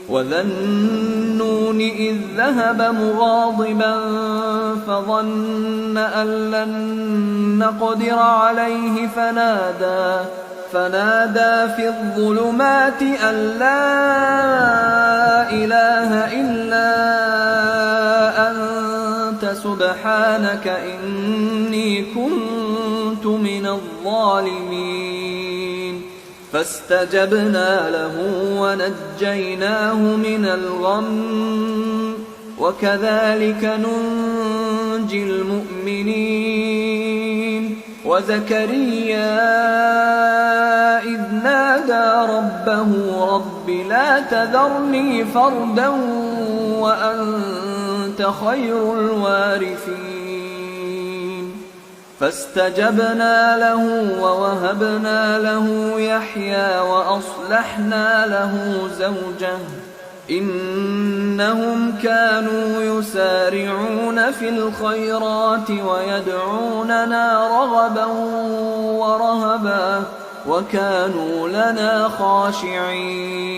وذا النون إذ ذهب مغاضبا فظن أن لن نقدر عليه فنادى في الظلمات أن لا إله إلا أنت سبحانك إني كنت من الظالمين. فاستجبنا له ونجيناه من الغم وكذلك ننجي المؤمنين. وزكريا إذ نادى ربه رب لا تذرني فردا وأنت خير الوارثين. فاستجبنا له ووهبنا له يحيى وأصلحنا له زوجه إنهم كانوا يسارعون في الخيرات ويدعوننا رغبا ورهبا وكانوا لنا خاشعين.